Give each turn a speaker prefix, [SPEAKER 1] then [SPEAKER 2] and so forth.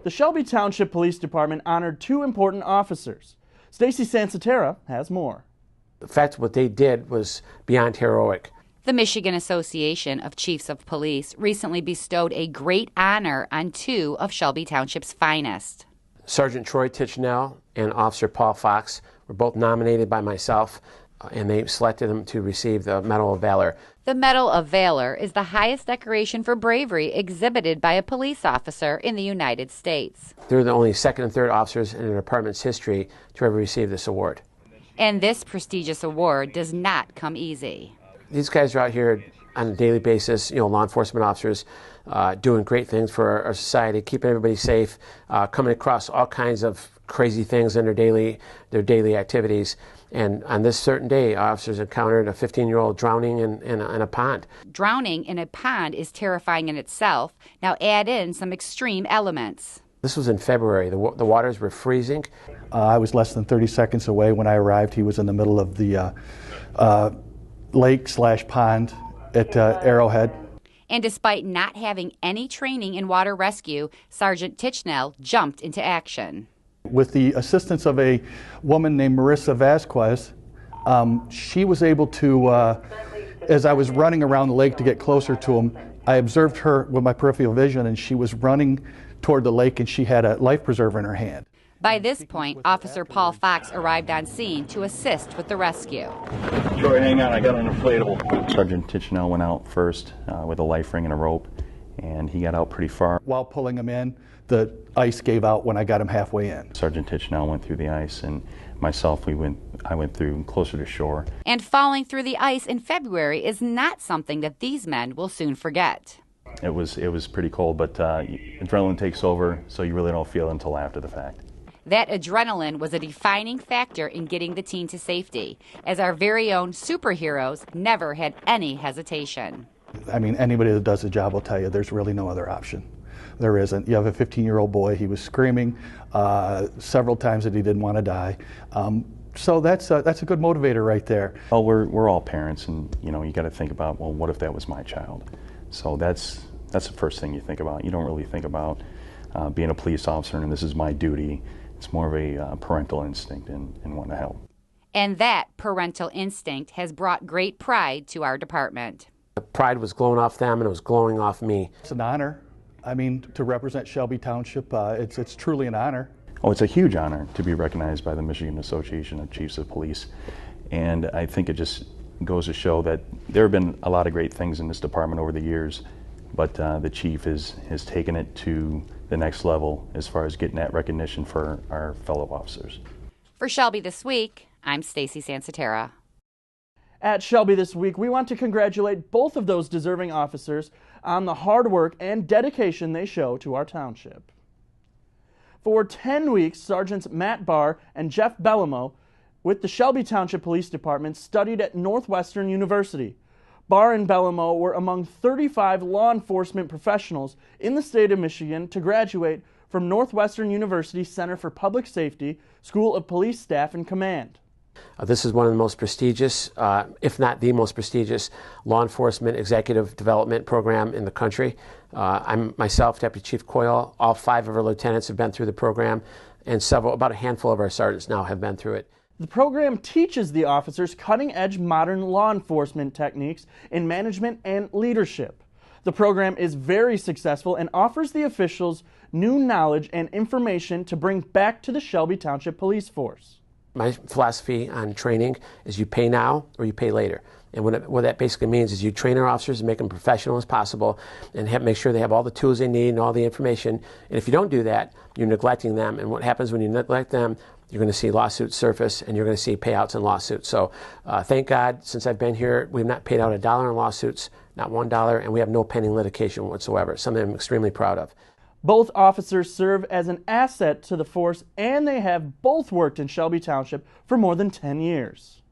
[SPEAKER 1] The Shelby Township Police Department honored two important officers. STACEY SANSOTERRA has more.
[SPEAKER 2] The fact what they did was beyond heroic.
[SPEAKER 3] The Michigan Association of Chiefs of Police recently bestowed a great honor on two of Shelby Township's finest.
[SPEAKER 2] Sergeant Troy TITCHENELL and Officer Paul Fox were both nominated by myself, and they selected them to receive the Medal of Valor.
[SPEAKER 3] The Medal of Valor is the highest decoration for bravery exhibited by a police officer in the United States.
[SPEAKER 2] They're the only second and third officers in the department's history to ever receive this award.
[SPEAKER 3] And this prestigious award does not come easy.
[SPEAKER 2] These guys are out here on a daily basis, law enforcement officers, doing great things for our society, keeping everybody safe, coming across all kinds of crazy things in their daily activities. And on this certain day, officers encountered a 15-year-old drowning in a pond.
[SPEAKER 3] Drowning in a pond is terrifying in itself. Now add in some extreme elements.
[SPEAKER 2] This was in February. The waters were freezing.
[SPEAKER 4] I was less than 30 seconds away when I arrived. He was in the middle of the lake/pond at Arrowhead.
[SPEAKER 3] And despite not having any training in water rescue, Sergeant TITCHENELL jumped into action.
[SPEAKER 4] With the assistance of a woman named Marissa Vasquez, she was able to, as I was running around the lake to get closer to him, I observed her with my peripheral vision, and she was running toward the lake, and she had a life preserver in her hand.
[SPEAKER 3] By this point, Officer Paul Fox arrived on scene to assist with the rescue.
[SPEAKER 5] Troy, hang on, I got an inflatable.
[SPEAKER 6] Sergeant TITCHENELL went out first with a life ring and a rope, and he got out pretty far.
[SPEAKER 4] While pulling him in, the ice gave out when I got him halfway in.
[SPEAKER 6] Sergeant TITCHENELL went through the ice, and myself, I went through closer to shore.
[SPEAKER 3] And falling through the ice in February is not something that these men will soon forget.
[SPEAKER 6] It was pretty cold, but adrenaline takes over, so you really don't feel it until after the fact.
[SPEAKER 3] That adrenaline was a defining factor in getting the teen to safety, as our very own superheroes never had any hesitation.
[SPEAKER 4] I mean, anybody that does the job will tell you there's really no other option. There isn't. You have a 15-year-old boy. He was screaming several times that he didn't want to die. So that's a good motivator right there.
[SPEAKER 6] Well, we're all parents, and you got to think about, well, what if that was my child? So that's the first thing you think about. You don't really think about being a police officer and this is my duty. It's more of a parental instinct and want to help.
[SPEAKER 3] And that parental instinct has brought great pride to our department.
[SPEAKER 2] The pride was glowing off them, and it was glowing off me.
[SPEAKER 4] It's an honor. I mean, to represent Shelby Township, it's truly an honor.
[SPEAKER 6] Oh, it's a huge honor to be recognized by the Michigan Association of Chiefs of Police. And I think it just goes to show that there have been a lot of great things in this department over the years, but the chief has taken it to the next level as far as getting that recognition for our fellow officers.
[SPEAKER 3] For Shelby This Week, I'm STACEY SANSOTERRA.
[SPEAKER 1] At Shelby This Week, we want to congratulate both of those deserving officers on the hard work and dedication they show to our township. For 10 weeks, Sergeants Matt Barr and Jeff Bellamo with the Shelby Township Police Department studied at Northwestern University. Barr and Bellamo were among 35 law enforcement professionals in the state of Michigan to graduate from Northwestern University Center for Public Safety, School of Police Staff and Command.
[SPEAKER 2] This is one of the most prestigious, if not the most prestigious, law enforcement executive development program in the country. I'm myself, Deputy Chief Coyle. All 5 of our lieutenants have been through the program, and about a handful of our sergeants now have been through it.
[SPEAKER 1] The program teaches the officers cutting-edge modern law enforcement techniques in management and leadership. The program is very successful and offers the officials new knowledge and information to bring back to the Shelby Township Police Force.
[SPEAKER 2] My philosophy on training is you pay now or you pay later. And what that basically means is you train our officers and make them professional as possible and make sure they have all the tools they need and all the information. And if you don't do that, you're neglecting them. And what happens when you neglect them, you're going to see lawsuits surface and you're going to see payouts in lawsuits. So thank God, since I've been here, we've not paid out $1 in lawsuits, not $1, and we have no pending litigation whatsoever, something I'm extremely proud of.
[SPEAKER 1] Both officers serve as an asset to the force, and they have both worked in Shelby Township for more than 10 years.